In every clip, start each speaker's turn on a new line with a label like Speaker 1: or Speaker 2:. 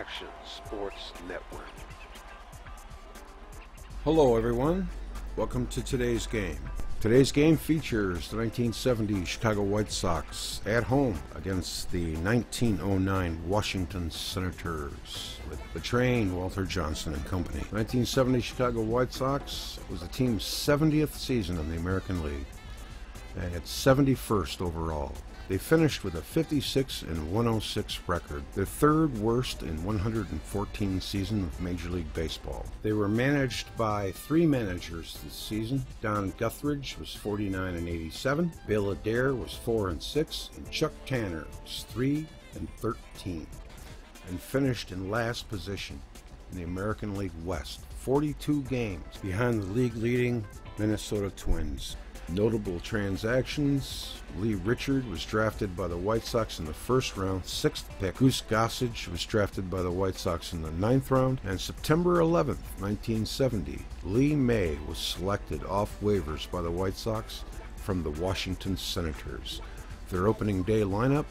Speaker 1: Action Sports Network.
Speaker 2: Hello everyone, welcome to today's game. Today's game features the 1970 Chicago White Sox at home against the 1909 Washington Senators with the train Walter Johnson and company. 1970 Chicago White Sox was the team's 70th season in the American League and its 71st overall. They finished with a 56-106 record, their third worst in 114 seasons of Major League Baseball. They were managed by three managers this season. Don Guthridge was 49-87, Bill Adair was 4-6, and Chuck Tanner was 3-13, and finished in last position in the American League West, 42 games behind the league-leading Minnesota Twins. Notable transactions: Lee Richard was drafted by the White Sox in the first round, 6th pick. Goose Gossage was drafted by the White Sox in the 9th round. And September 11th, 1970, Lee May was selected off waivers by the White Sox from the Washington Senators. Their opening day lineup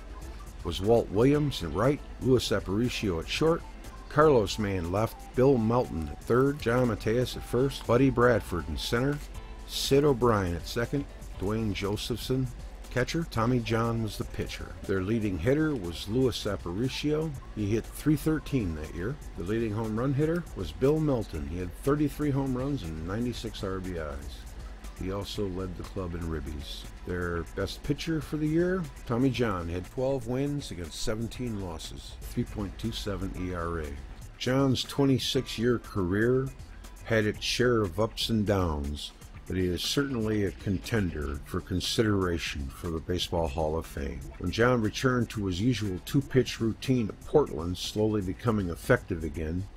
Speaker 2: was Walt Williams at right, Luis Aparicio at short, Carlos May in left, Bill Melton at third, John Mateus at first, Buddy Bradford in center, Sid O'Brien at second, Dwayne Josephson catcher, Tommy John was the pitcher. Their leading hitter was Luis Aparicio. He hit .313 that year. The leading home run hitter was Bill Melton. He had 33 home runs and 96 RBIs. He also led the club in ribbies. Their best pitcher for the year, Tommy John, had 12 wins against 17 losses, 3.27 ERA. John's 26-year career had its share of ups and downs, but he is certainly a contender for consideration for the Baseball Hall of Fame. When John returned to his usual two-pitch routine at Portland, slowly becoming effective again,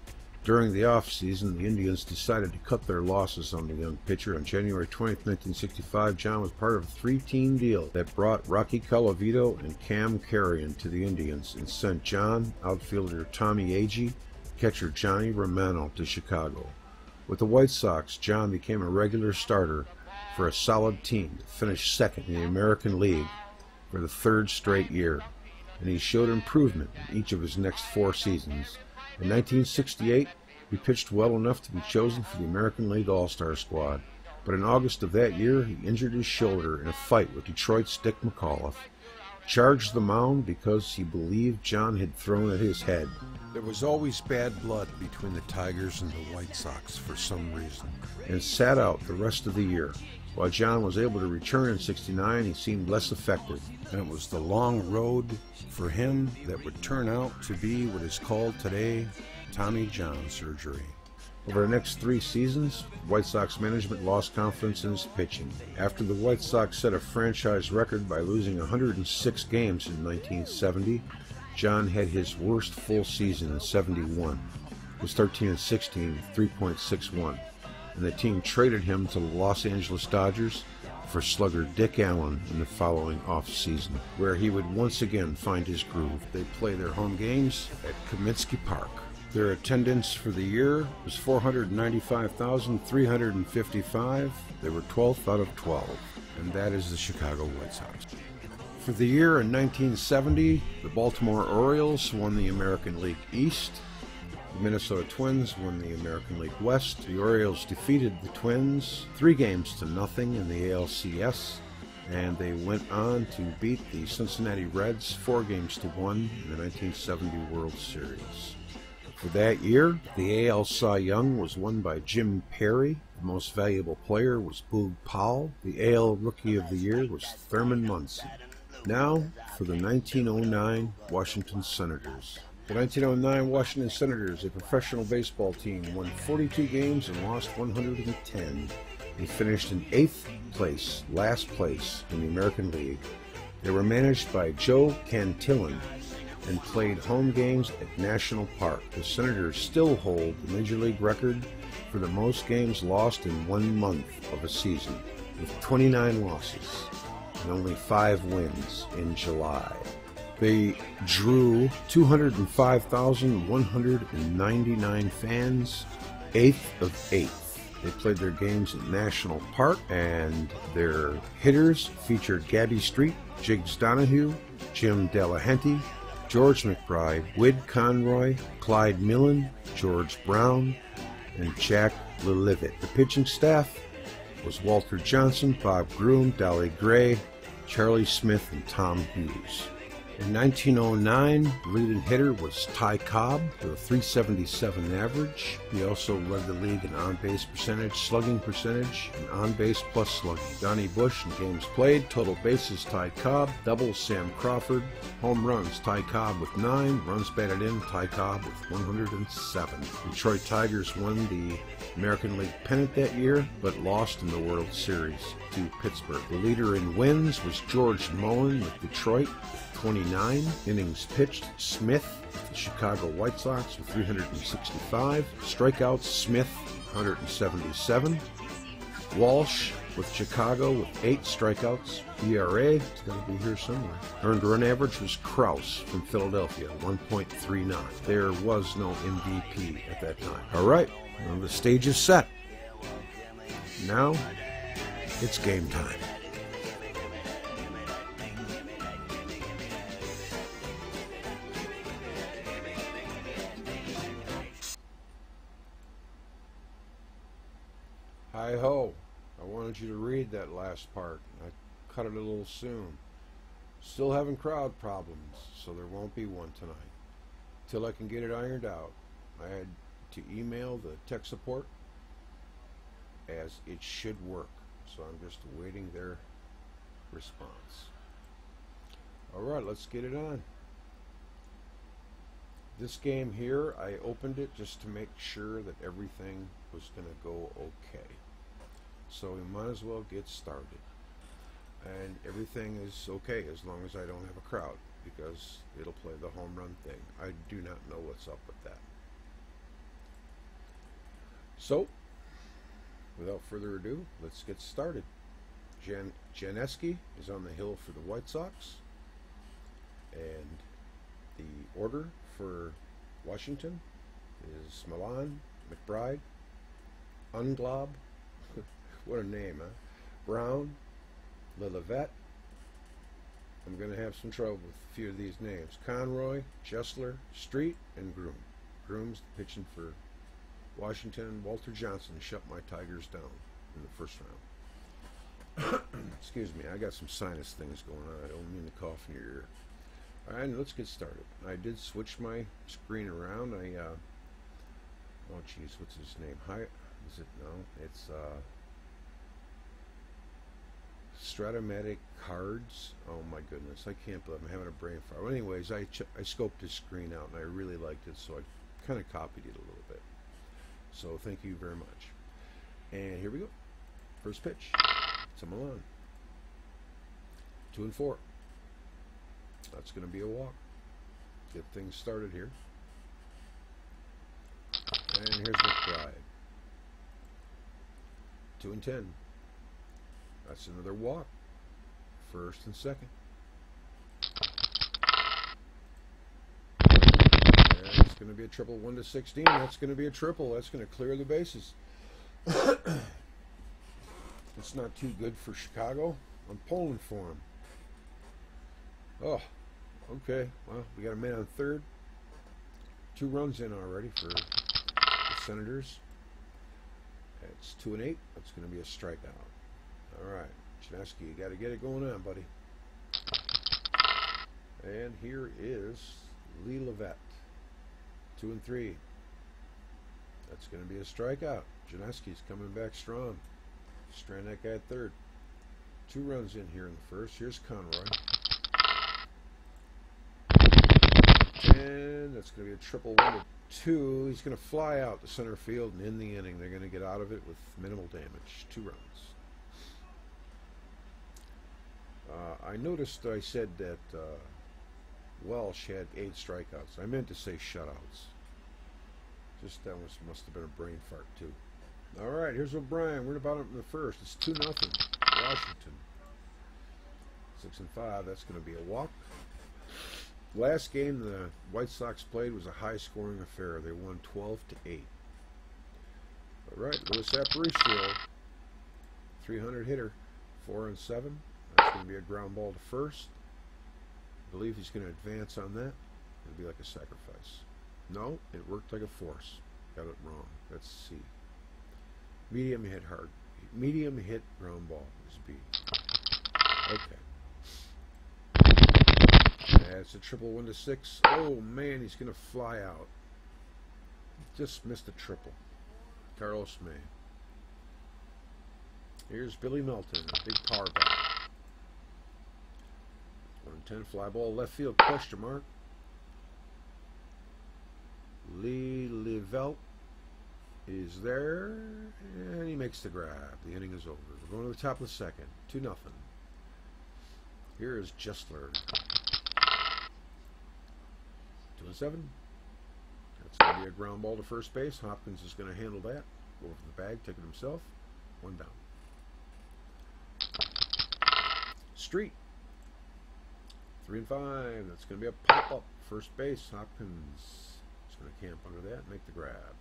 Speaker 2: during the offseason, the Indians decided to cut their losses on the young pitcher. On January 20th, 1965, John was part of a three-team deal that brought Rocky Colavito and Cam Carrion to the Indians and sent John, outfielder Tommy Agee, catcher Johnny Romano to Chicago. With the White Sox, John became a regular starter for a solid team that finished second in the American League for the third straight year, and he showed improvement in each of his next four seasons. In 1968, he pitched well enough to be chosen for the American League All-Star squad, but in August of that year, he injured his shoulder in a fight with Detroit's Dick McAuliffe, charged the mound because he believed John had thrown at his head. There was always bad blood between the Tigers and the White Sox for some reason, and sat out the rest of the year. While John was able to return in '69, he seemed less effective, and it was the long road for him that would turn out to be what is called today Tommy John surgery. Over the next three seasons, White Sox management lost confidence in his pitching. After the White Sox set a franchise record by losing 106 games in 1970, John had his worst full season in '71. It was 13-16, 3.61, and the team traded him to the Los Angeles Dodgers for slugger Dick Allen in the following off-season, where he would once again find his groove. They play their home games at Comiskey Park. Their attendance for the year was 495,355. They were 12th out of 12, and that is the Chicago White Sox. For the year in 1970, the Baltimore Orioles won the American League East. The Minnesota Twins won the American League West. The Orioles defeated the Twins 3-0 in the ALCS, and they went on to beat the Cincinnati Reds 4-1 in the 1970 World Series. For that year, the AL Cy Young was won by Jim Perry. The most valuable player was Boog Powell. The AL Rookie of the Year was Thurman Munson. Now, for the 1909 Washington Senators. The 1909 Washington Senators, a professional baseball team, won 42 games and lost 110. They finished in 8th place, last place in the American League. They were managed by Joe Cantillon and played home games at National Park. The Senators still hold the Major League record for the most games lost in 1 month of a season, with 29 losses and only 5 wins in July. They drew 205,199 fans, 8th of 8th. They played their games at National Park, and their hitters featured Gabby Street, Jiggs Donahue, Jim Delahanty, George McBride, Whit Conroy, Clyde Millen, George Brown, and Jack LeLivet. The pitching staff was Walter Johnson, Bob Groom, Dolly Gray, Charlie Smith, and Tom Hughes. In 1909, the leading hitter was Ty Cobb with a .377 average. He also led the league in on-base percentage, slugging percentage, and on-base plus slugging. Donnie Bush in games played, total bases Ty Cobb, doubles Sam Crawford, home runs Ty Cobb with 9, runs batted in Ty Cobb with 107. Detroit Tigers won the American League pennant that year, but lost in the World Series to Pittsburgh. The leader in wins was George Mullen with Detroit, 29 innings pitched. Smith, the Chicago White Sox, with 365. Strikeouts, Smith, 177. Walsh with Chicago with 8 strikeouts. ERA, it's got to be here somewhere. Earned run average was Krause from Philadelphia, 1.39. There was no MVP at that time. All right, well, the stage is set. Now, it's game time. Hi-ho. I wanted you to read that last part. I cut it a little soon. Still having crowd problems, so there won't be one tonight. Till I can get it ironed out, I had to email the tech support as it should work. So I'm just awaiting their response. Alright, let's get it on. This game here, I opened it just to make sure that everything was going to go okay. So we might as well get started. And everything is okay as long as I don't have a crowd, because it'll play the home run thing. I do not know what's up with that. So, without further ado, let's get started. Janeski is on the hill for the White Sox. And the order for Washington is Milan, McBride, Unglob, what a name, huh? Brown, LeLivet. I'm going to have some trouble with a few of these names. Conroy, Jessler, Street, and Groom. Groom's pitching for Washington. Walter Johnson shut my Tigers down in the first round. Excuse me, I got some sinus things going on. I don't mean to cough in your ear. All right, let's get started. I did switch my screen around. Oh geez, what's his name? Is it? No, it's Stratomatic Cards. Oh my goodness, I can't believe I'm having a brain fire. Well, anyways, I scoped his screen out and I really liked it, so I kind of copied it a little bit. So thank you very much. And here we go. First pitch. It's a Milan. 2-4. That's going to be a walk. Get things started here. And here's McBride. 2-10. That's another walk. First and second. And it's going to be a triple. 1-16. That's going to be a triple. That's going to clear the bases. It's not too good for Chicago. I'm pulling for him. Oh, okay. Well, we got a man on third. 2 runs in already for the Senators. It's 2-8. That's going to be a strikeout. All right, Janeski, you got to get it going on, buddy. And here is LeLivet. 2-3. That's going to be a strikeout. Janeski's coming back strong. Strand that guy at third. 2 runs in here in the first. Here's Conroy. And that's going to be a triple. 1-2. He's going to fly out to center field, and in the inning, they're going to get out of it with minimal damage. 2 runs. I noticed I said that Welsh had 8 strikeouts. I meant to say shutouts. Just that must have been a brain fart too. All right, here's O'Brien. We're about up in the first. It's 2-0. Washington. 6-5. That's going to be a walk. Last game the White Sox played was a high-scoring affair. They won 12-8. All right, Luis Aparicio, 300 hitter, 4-7. That's going to be a ground ball to first. I believe he's going to advance on that. It'd be like a sacrifice. No, it worked like a force. Got it wrong. That's C. Medium hit hard. Medium hit ground ball is B. Okay. That's a triple 1-6. Oh man, he's gonna fly out. Just missed a triple. Carlos May. Here's Billy Melton, big power bat. 110 fly ball left field, question mark. Lee Livelt is there, and he makes the grab. The inning is over. We're going to the top of the second, 2-0. Here is Jessler. 2-7. That's going to be a ground ball to first base. Hopkins is going to handle that. Go over the bag, take it himself. 1 down. Street. 3-5. That's going to be a pop-up. First base. Hopkins is going to camp under that and make the grab.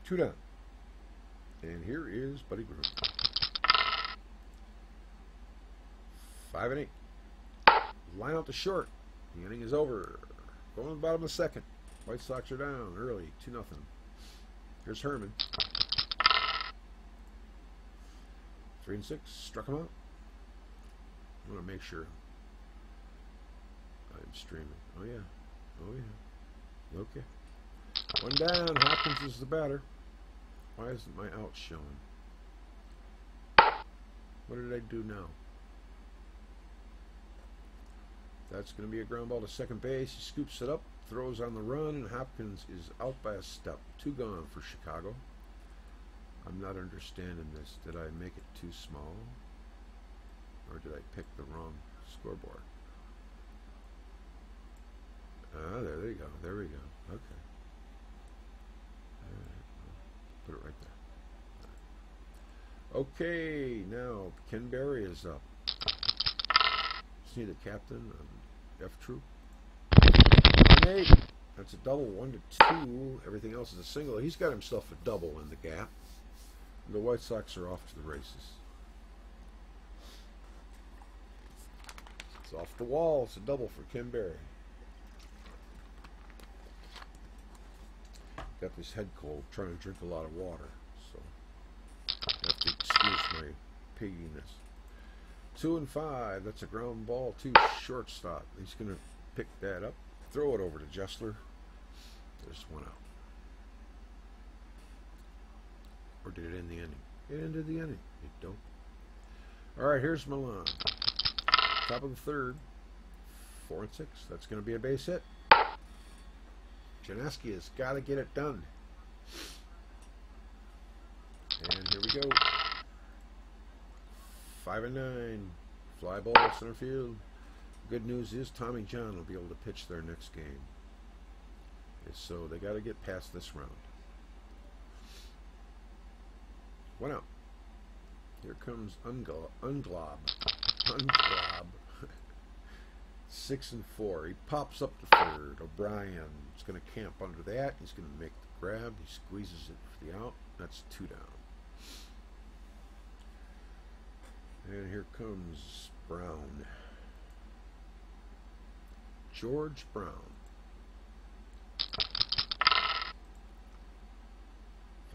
Speaker 2: 2 down. And here is Buddy Groom. 5-8. Line out to short. The inning is over. Going to the bottom of the second. White Sox are down early. 2-0. Here's Herman. 3-6. Struck him out. I want to make sure I'm streaming. Oh yeah. Oh yeah. Okay. 1 down. Hopkins is the batter. Why isn't my out showing? What did I do now? That's going to be a ground ball to second base. He scoops it up, throws on the run, and Hopkins is out by a step. 2 gone for Chicago. I'm not understanding this. Did I make it too small? Or did I pick the wrong scoreboard? Ah, there you go. There we go. Okay. All right. Put it right there. Okay, now Ken Berry is up. Just need a captain on F Troop. 8. That's a double. 1-2. Everything else is a single. He's got himself a double in the gap. The White Sox are off to the races. It's off the wall. It's a double for Ken Berry. Got this head cold, trying to drink a lot of water, so you have to excuse my pigginess. 2-5. That's a ground ball to shortstop. He's going to pick that up, throw it over to Jessler. There's 1 out. Or did it end the inning? It ended the inning. It don't. All right, here's Milan. Top of the third. 4-6. That's going to be a base hit. Janeski has got to get it done. And here we go. 5-9. Fly ball center field. Good news is Tommy John will be able to pitch their next game. So they got to get past this round. 1 out. Here comes Unglob. 6-4. He pops up to third. O'Brien is going to camp under that. He's going to make the grab. He squeezes it for the out. That's 2 down. And here comes Brown. George Brown.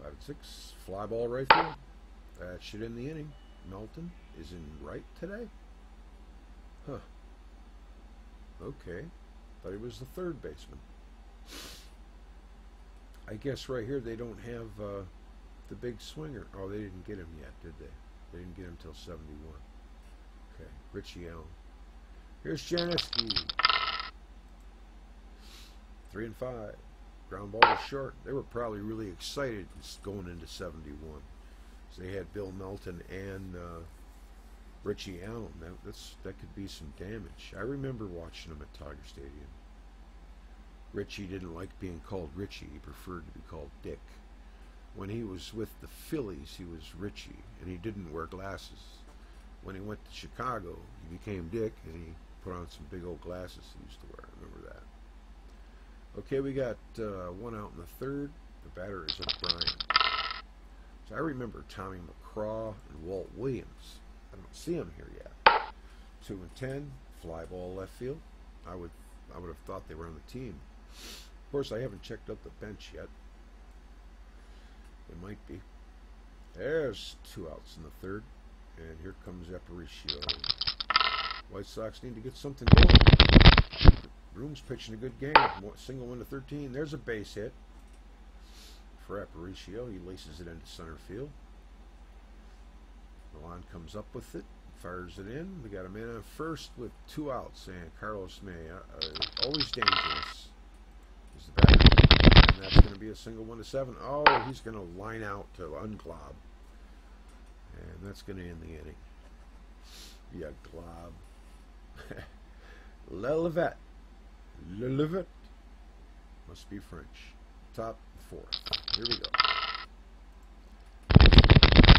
Speaker 2: 5-6. Fly ball right field. That should end the inning. Melton is in right today? Huh. Okay. Thought he was the third baseman. I guess right here they don't have the big swinger. Oh, they didn't get him yet, did they? They didn't get him until 71. Okay. Richie Allen. Here's Janeski. 3-5. Ground ball to short. They were probably really excited going into 71. So they had Bill Melton and Richie Allen. That could be some damage. I remember watching him at Tiger Stadium. Richie didn't like being called Richie. He preferred to be called Dick. When he was with the Phillies, he was Richie, and he didn't wear glasses. When he went to Chicago, he became Dick, and he put on some big old glasses he used to wear. I remember that. Okay, we got 1 out in the third. The batter is O'Brien. So I remember Tommy McCraw and Walt Williams. I don't see him here yet. 2-10. Fly ball left field. I would have thought they were on the team. Of course, I haven't checked out the bench yet. It might be. There's 2 outs in the third, and here comes Aparicio. White Sox need to get something going. Groom's pitching a good game. Single 1 to 13. There's a base hit for Aparicio. He laces it into center field. Milan comes up with it, fires it in. We got a man on first with 2 outs, and Carlos May, always dangerous, is the batter. And that's going to be a single 1 to 7. Oh, he's going to line out to unglob, and that's going to end the inning. Yeah, glob. Lelevet. Lelevet. Must be French. Top 4. Here we go.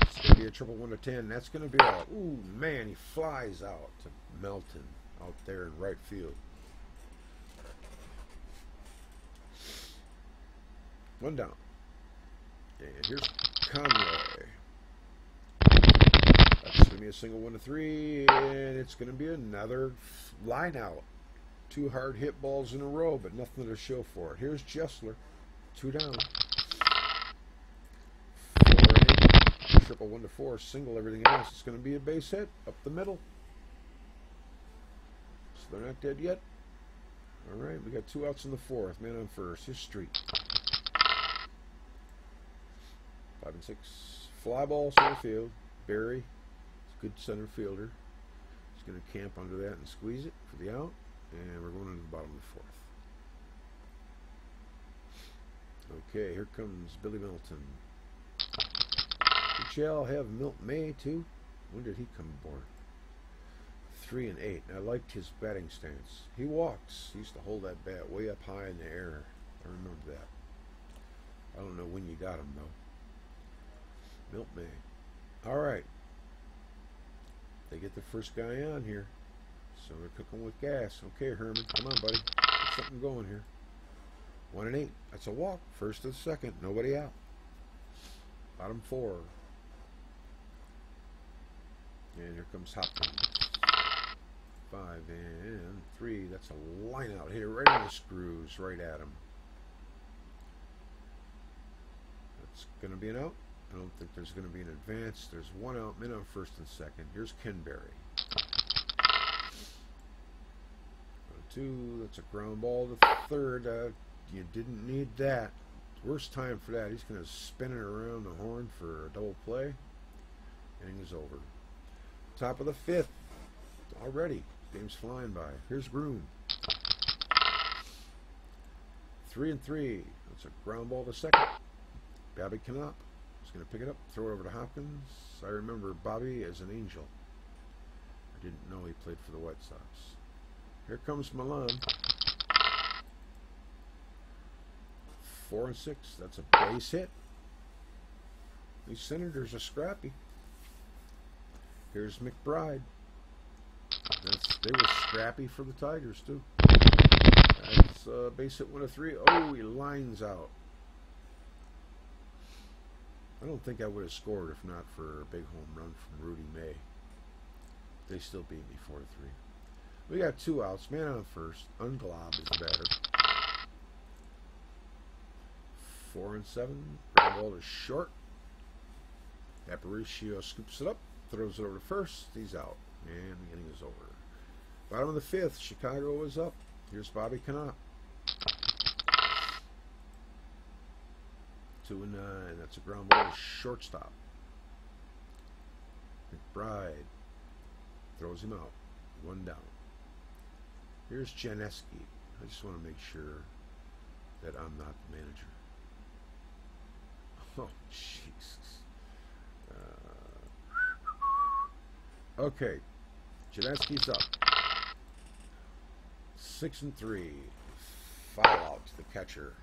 Speaker 2: It's going to be a triple 1 to 10. That's going to be a... Ooh, man, he flies out to Melton out there in right field. 1 down. And here's Conroy. That's going to be a single 1 to 3. And it's going to be another line out. 2 hard hit balls in a row, but nothing to show for it. Here's Jessler. 2 down. 4 8. Triple 1 to 4. Single everything else. It's going to be a base hit up the middle. So they're not dead yet. All right, we got 2 outs in the 4th. Man on first. Here's Street. 5 and 6. Fly ball center field. Barry. It's a good center fielder. He's going to camp under that and squeeze it for the out. And we're going to the bottom of the 4th. Okay, here comes Billy Milton. Did y'all have Milt May too? When did he come aboard? 3 and 8. And I liked his batting stance. He walks. He used to hold that bat way up high in the air. I remember that. I don't know when you got him though. Milt May. All right. They get the first guy on here. So they're cooking with gas. Okay, Herman. Come on, buddy. Get something going here. 1 and 8. That's a walk. First to the second. Nobody out. Bottom 4. And here comes Hopkins. 5 and 3. That's a line out. Hit it right on the screws. Right at him. That's going to be an out. I don't think there's going to be an advance. There's 1 out. Men on first and second. Here's Ken Berry. 2. That's a ground ball to third. You didn't need that. Worst time for that. He's going to spin it around the horn for a double play. Inning is over. Top of the 5th. Already. Game's flying by. Here's Groom. 3 and 3. That's a ground ball to second. Bobby Knopp is going to pick it up, throw it over to Hopkins. I remember Bobby as an angel. I didn't know he played for the White Sox. Here comes Milan. 4 and 6. That's a base hit. These Senators are scrappy. Here's McBride. They were scrappy for the Tigers too. That's base hit 1 of 3. Oh, he lines out. I don't think I would have scored if not for a big home run from Rudy May. They still beat me 4 to 3. We got 2 outs. Man on first. Unglob is the batter. 4 and 7. Ground ball is short. Aparicio scoops it up, throws it over to first. He's out, and the inning is over. Bottom of the 5th. Chicago is up. Here's Bobby Knopp. 2 and 9. That's a ground ball to shortstop. McBride throws him out. 1 down. Here's Janeski. I just want to make sure that I'm not the manager. Oh, Jesus. Okay. Janeski's up. 6 and 3. Foul out to the catcher.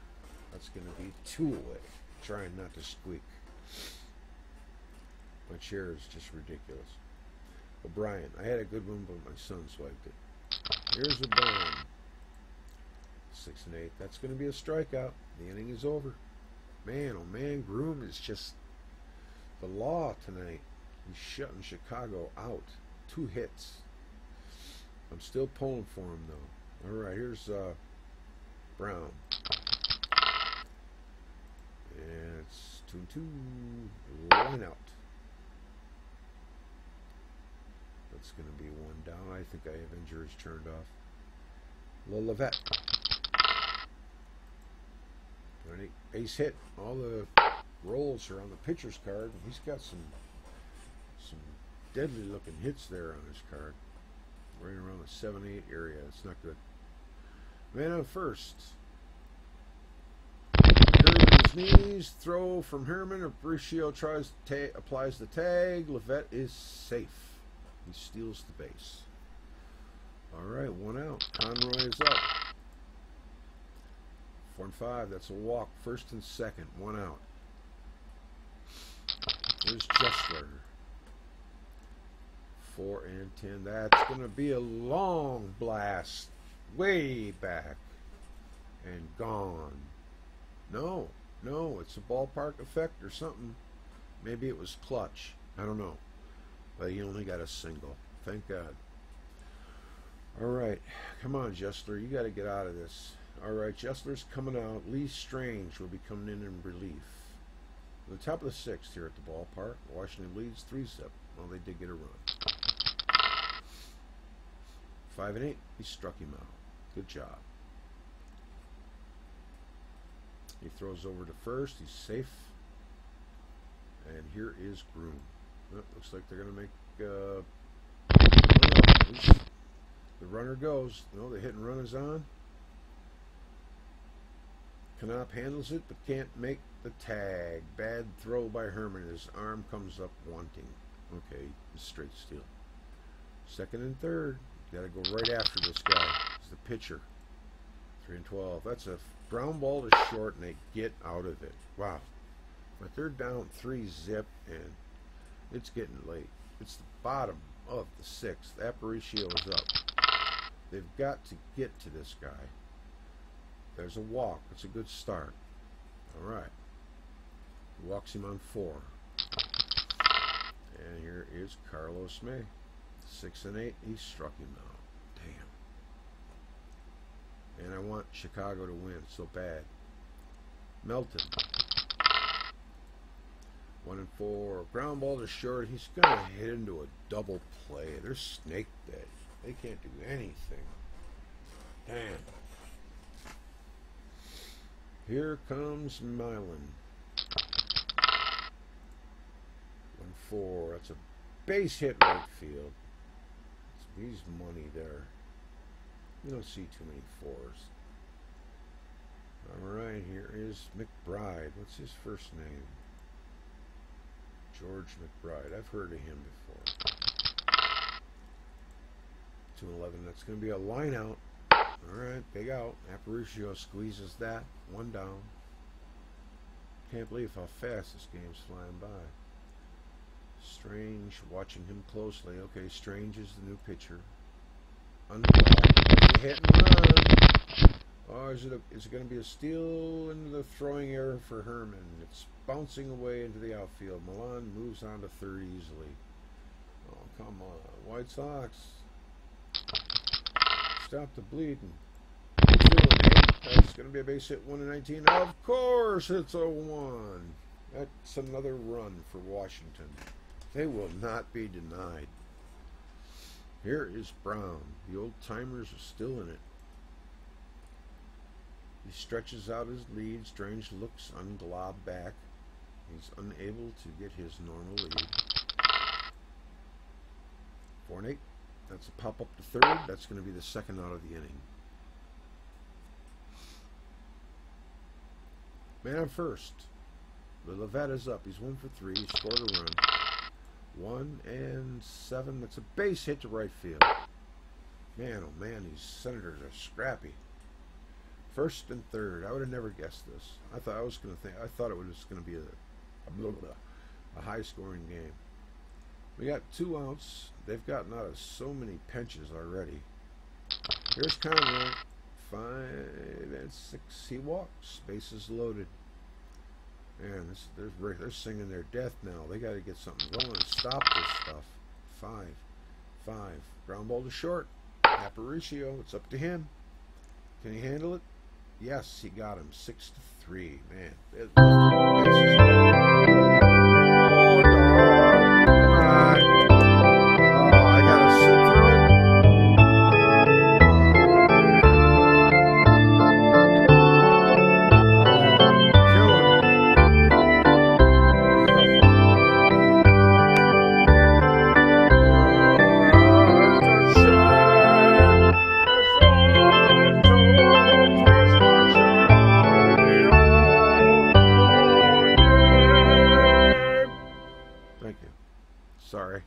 Speaker 2: That's going to be 2 away. Trying not to squeak. My chair is just ridiculous. O'Brien. I had a good one, but my son swiped it. Here's O'Brien. 6 and 8. That's going to be a strikeout. The inning is over. Man, oh man, Groom is just the law tonight. He's shutting Chicago out. 2 hits. I'm still pulling for him, though. All right, here's Brown. And it's 2-2. Line out. That's going to be one down. I think I have injuries turned off. Levette. Base hit. All the rolls are on the pitcher's card. He's got some deadly looking hits there on his card. Right around the 7-8 area. It's not good. Man on first. Curve his knees. Throw from Herman. Aparicio applies the tag. Levette is safe. He steals the base. All right, one out. Conroy is up. 4-5. That's a walk. First and second. One out. There's Jessler. 4-10. That's going to be a long blast. Way back. And gone. No. It's a ballpark effect or something. Maybe it was clutch. I don't know. But he only got a single. Thank God. All right. Come on, Jessler. You got to get out of this. All right. Jessler's coming out. Lee Strange will be coming in relief. The top of the sixth here at the ballpark. Washington leads 3-zip. Well, they did get a run. 5-8. He struck him out. Good job. He throws over to first. He's safe. And here is Groom. Oh, looks like they're going to make the runner goes. No, the hit and run is on. Knopf handles it, but can't make the tag. Bad throw by Herman. His arm comes up wanting. Okay, straight steal. Second and third. Got to go right after this guy. He's the pitcher. 3-12. That's a ground ball to short, and they get out of it. Wow. But they're down 3-zip, and it's getting late. It's the bottom of the sixth. Aparicio is up. They've got to get to this guy. There's a walk. It's a good start. All right. He walks him on 4. And here is Carlos May. 6-8. He struck him out. Damn. And I want Chicago to win so bad. Melton. 1-4. Ground ball to short. He's going to hit into a double play. They're snake dead. They can't do anything. Damn. Here comes Milan. 1-4. That's a base hit right field. He's money there. You don't see too many 4s. Alright, here is McBride. What's his first name? George McBride. I've heard of him before. 2-11. That's going to be a line out. Alright, big out. Aparicio squeezes that. 1 down. Can't believe how fast this game's flying by. Strange, watching him closely. Okay, Strange is the new pitcher. Unblocked. Hit and run. Oh, is it going to be a steal into the throwing error for Herman? It's bouncing away into the outfield. Milan moves on to third easily. Oh, come on. White Sox. Stop the bleeding. 2-8. That's going to be a base hit. 1-19. Of course, it's a 1. That's another run for Washington. They will not be denied. Here is Brown. The old timers are still in it. He stretches out his lead. Strange looks unglobbed back. He's unable to get his normal lead. 4-8. That's a pop up to third. That's going to be the second out of the inning. Man on first. Levette is up. He's 1 for 3. He scored a run. 1-7. That's a base hit to right field. Man, oh man, these Senators are scrappy. First and third. I would have never guessed this. I thought it was going to be a high-scoring game. We got 2 outs. They've gotten out of so many pinches already. Here's Conroy. 5-6. He walks. Bases loaded. Man, they're singing their death now. They got to get something going. Stop this stuff. 5. Ground ball to short. Aparicio, it's up to him. Can he handle it? Yes, he got him. 6-3. Man. Oh, God. Oh, I got to sit through it. Thank you. Sorry.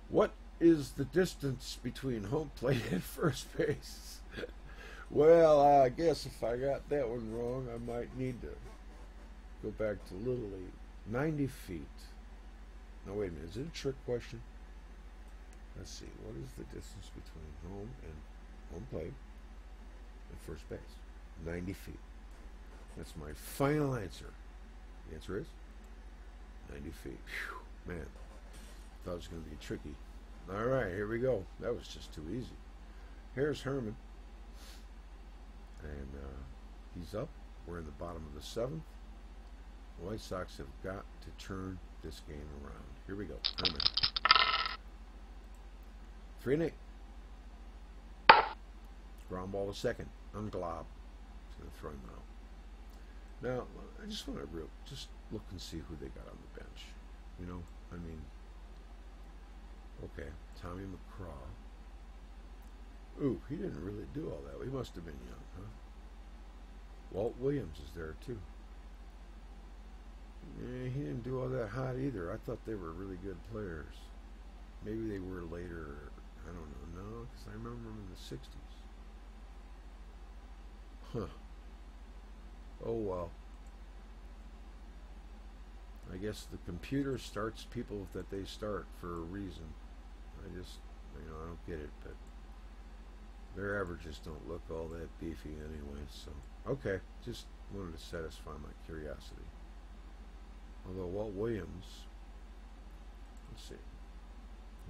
Speaker 2: What is the distance between home plate and first base? Well, I guess if I got that one wrong, I might need to go back to Little League. 90 feet. No, wait a minute. Is it a trick question? Let's see. What is the distance between home plate and first base? 90 feet. That's my final answer. The answer is 90 feet. Whew, man, thought it was going to be tricky. All right, here we go. That was just too easy. Here's Herman. And he's up. We're in the bottom of the 7th. The White Sox have got to turn this game around. Here we go. Herman. 3-8. Ground ball to second. Unglob. He's going to throw him out. Now, I just want to just look and see who they got on the bench. You know, I mean, okay, Tommy McCraw. Ooh, he didn't really do all that. He must have been young, huh? Walt Williams is there, too. Yeah, he didn't do all that hot either. I thought they were really good players. Maybe they were later. I don't know. No, because I remember them in the 60s. Huh. Oh, well. I guess the computer starts people that they start for a reason. I just, I don't get it, but their averages don't look all that beefy anyway, so. Okay, just wanted to satisfy my curiosity. Although Walt Williams, let's see,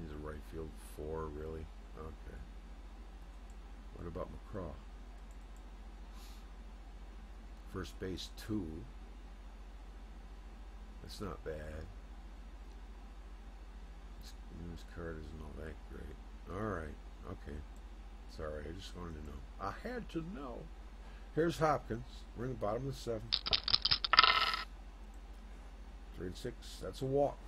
Speaker 2: he's a right field 4, really? Okay. What about McCraw? First base 2. That's not bad. His card isn't all that great. Alright, okay. Sorry, I just wanted to know. I had to know. Here's Hopkins. We're in the bottom of the 7th. 3-6. That's a walk.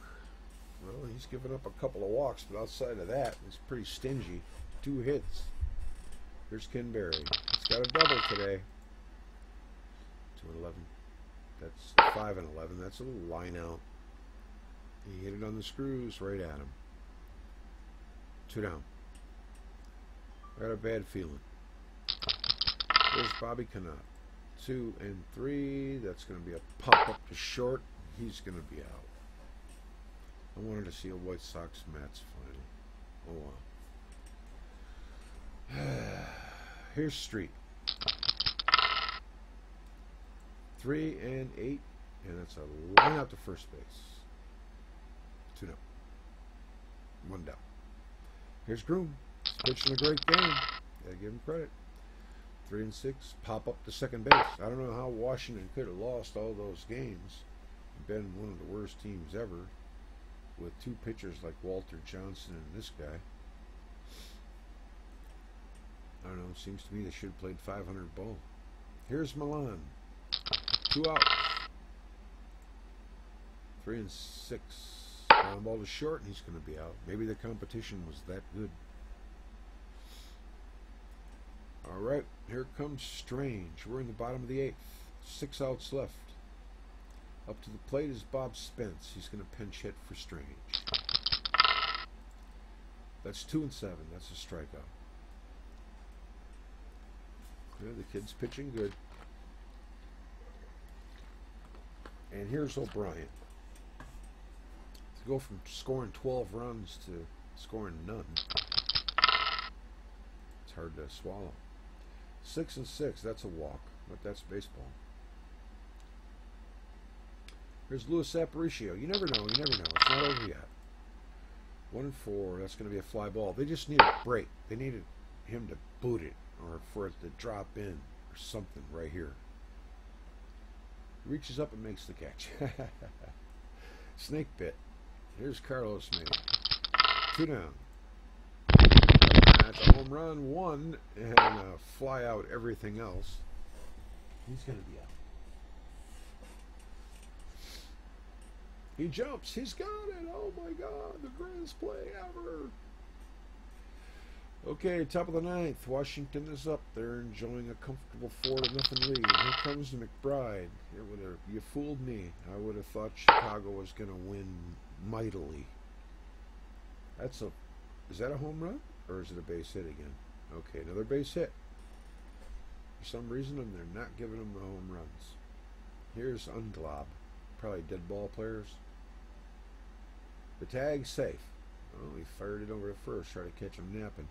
Speaker 2: Well, he's given up a couple of walks, but outside of that, he's pretty stingy. 2 hits. Here's Ken Berry. He's got a double today. 2-11. That's 5-11. That's a little line out. He hit it on the screws right at him. 2 down. I got a bad feeling. There's Bobby Cannot. 2-3. That's going to be a pop up to short. He's going to be out. I wanted to see a White Sox Mets final. Oh well. Here's Street. 3-8, and that's a line out to first base. 2 down. 1 down. Here's Groom. He's pitching a great game. Gotta give him credit. 3-6. Pop up to second base. I don't know how Washington could have lost all those games. Been one of the worst teams ever, with 2 pitchers like Walter Johnson and this guy. I don't know. It seems to me they should have played 500 ball. Here's Milan. 2 outs. 3-6. Ground ball to short, and he's going to be out. Maybe the competition was that good. All right, here comes Strange. We're in the bottom of the 8th. 6 outs left. Up to the plate is Bob Spence. He's going to pinch hit for Strange. That's 2-7. That's a strikeout. Yeah, the kid's pitching good. And here's O'Brien. To go from scoring 12 runs to scoring none, it's hard to swallow. 6-6. That's a walk, but that's baseball. Here's Luis Aparicio. You never know. You never know. It's not over yet. 1-4. That's going to be a fly ball. They just need a break. They needed him to boot it or for it to drop in or something right here. Reaches up and makes the catch. Snake bit. Here's Carlos May. 2 down. That's a home run, 1, and fly out everything else. He's going to be out. He jumps. He's got it. Oh my God. The greatest play ever. Okay, top of the 9th. Washington is up. They're enjoying a comfortable 4-0 lead. Here comes McBride. You fooled me. I would have thought Chicago was going to win mightily. Is that a home run? Or is it a base hit again? Okay, another base hit. For some reason, they're not giving them the home runs. Here's Unglob. Probably dead ball players. The tag's safe. Oh, he fired it over to first. Try to catch him napping.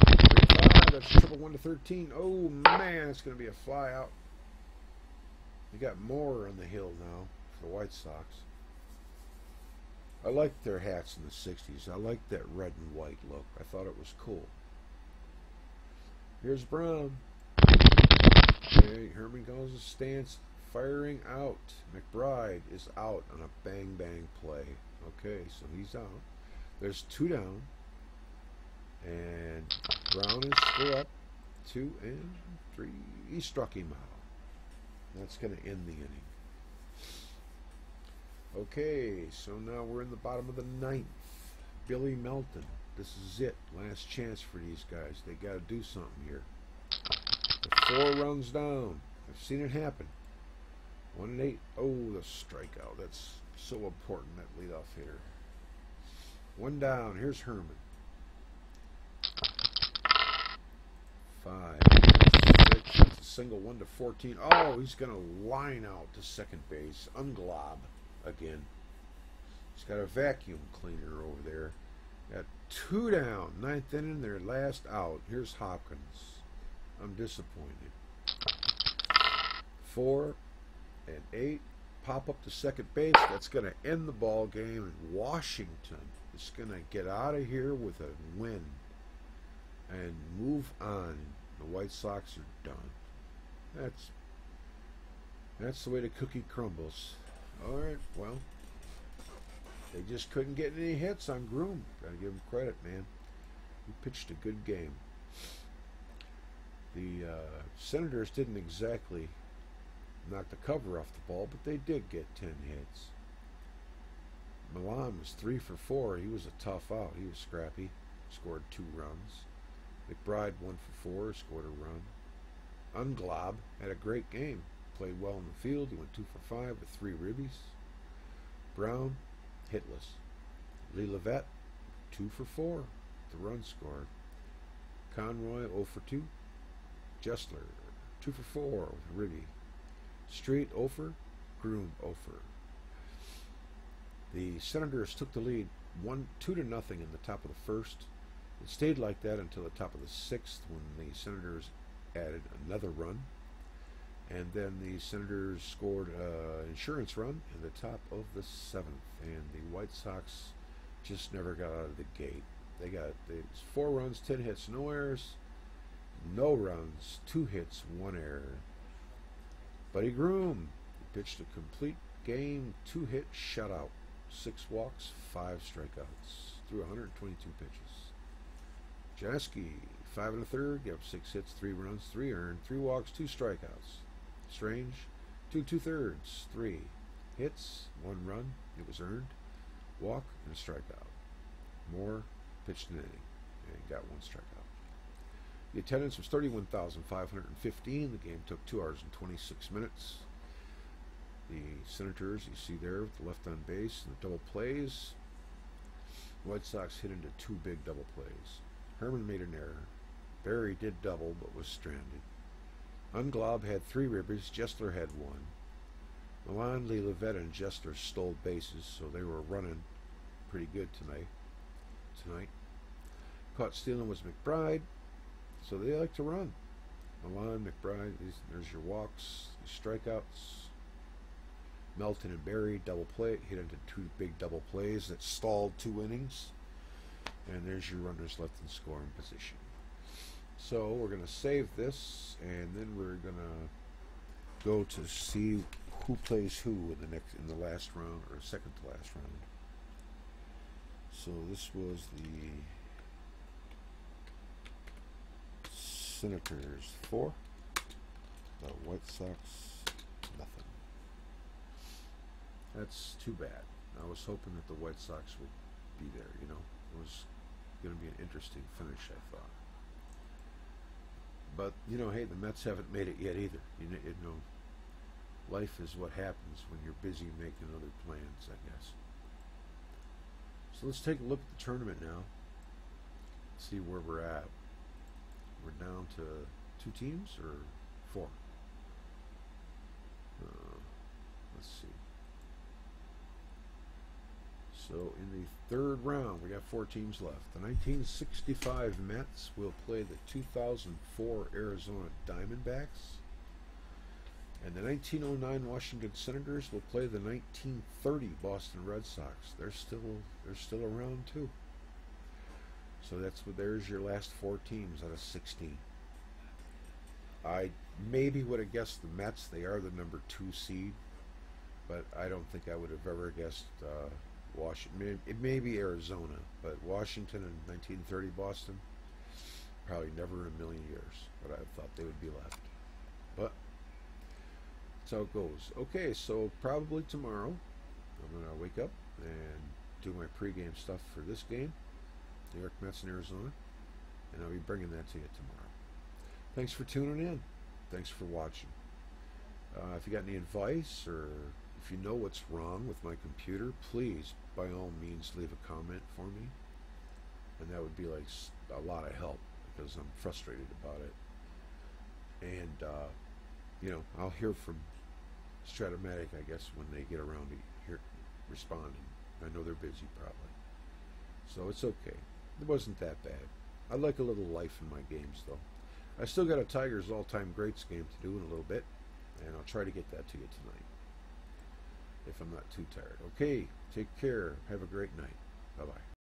Speaker 2: 3-5. That's triple 1-13. Oh, man, it's going to be a fly out. You got more on the hill now for the White Sox. I liked their hats in the 60s. I liked that red and white look. I thought it was cool. Here's Brown. Okay, Herman goes to stance, firing out. McBride is out on a bang-bang play. Okay, so he's out. There's 2 down. And Brown is still up. 2 and 3. He struck him out. That's going to end the inning. Okay, so now we're in the bottom of the 9th. Billy Melton. This is it. Last chance for these guys. They got to do something here. They're 4 runs down. I've seen it happen. 1-8. Oh, the strikeout. That's so important, that leadoff hitter. 1 down. Here's Herman. 5, 6. That's a single 1-14. Oh, he's going to line out to second base. Unglob again. He's got a vacuum cleaner over there. Got 2 down. 9th inning, their last out. Here's Hopkins. I'm disappointed. 4 and 8. Pop up to second base. That's going to end the ball game. And Washington is going to get out of here with a win and move on. The White Sox are done. That's the way the cookie crumbles. All right, well, they just couldn't get any hits on Groom. Got to give him credit, man. He pitched a good game. The Senators didn't exactly knock the cover off the ball, but they did get 10 hits. Milan was 3 for 4. He was a tough out. He was scrappy. Scored 2 runs. McBride 1 for 4. Scored a run. Unglob had a great game. Played well in the field. He went 2 for 5 with 3 ribbies. Brown, hitless. Lee Levette, 2 for 4. The run scored. Conroy, 0 for 2. Jessler, 2 for 4 with a ribby. Street, 0 for. Groom, 0 for. The Senators took the lead 2-0 in the top of the first. It stayed like that until the top of the 6th when the Senators added another run. And then the Senators scored an insurance run in the top of the 7th. And the White Sox just never got out of the gate. They got 4 runs, 10 hits, no errors. No runs, 2 hits, 1 error. Buddy Groom pitched a complete game, 2-hit shutout. 6 walks, 5 strikeouts. Threw 122 pitches. Janeski, 5 1/3, gave up 6 hits, 3 runs, 3 earned, 3 walks, 2 strikeouts. Strange, 2 2/3, 3 hits, 1 run, it was earned, walk, and a strikeout. Moore pitched an inning and got 1 strikeout. The attendance was 31,515. The game took 2 hours and 26 minutes. The Senators, you see there, with the left on base and the double plays. White Sox hit into 2 big double plays. Herman made an error. Barry did double, but was stranded. Unglob had 3 ribbies. Jessler had 1. Milan, Lee Levette, and Jessler stole bases, so they were running pretty good tonight. Caught stealing was McBride, so they like to run. Milan, McBride, there's your walks, your strikeouts. Melton and Berry double play, hit into two big double plays that stalled 2 innings. And there's your runners left in scoring position. So we're going to save this, and then we're going to go to see who plays who in the last round, or second to last round. So this was the Senators 4, the White Sox nothing. That's too bad. I was hoping that the White Sox would be there, you know. It was going to be an interesting finish, I thought. But, you know, hey, the Mets haven't made it yet either. You know, life is what happens when you're busy making other plans, I guess. So let's take a look at the tournament now. See where we're at. We're down to 2 teams or 4? Let's see. So in the 3rd round, we got 4 teams left. The 1965 Mets will play the 2004 Arizona Diamondbacks. And the 1909 Washington Senators will play the 1930 Boston Red Sox. They're still around too. So there's your last 4 teams out of 16. I maybe would have guessed the Mets. They are the number 2 seed, but I don't think I would have ever guessed Washington. It may be Arizona, but Washington and 1930 Boston, probably never in a million years. But I thought they would be left. But that's how it goes. Okay, so probably tomorrow I'm going to wake up and do my pregame stuff for this game, New York Mets in Arizona, and I'll be bringing that to you tomorrow. Thanks for tuning in. Thanks for watching. If you got any advice, or if you know what's wrong with my computer, please, by all means, leave a comment for me. And that would be like a lot of help, because I'm frustrated about it. And, you know, I'll hear from Stratomatic, I guess, when they get around to responding. I know they're busy, probably. So it's okay. It wasn't that bad. I like a little life in my games, though. I still got a Tigers all-time greats game to do in a little bit, and I'll try to get that to you tonight, if I'm not too tired. Okay, take care. Have a great night. Bye-bye.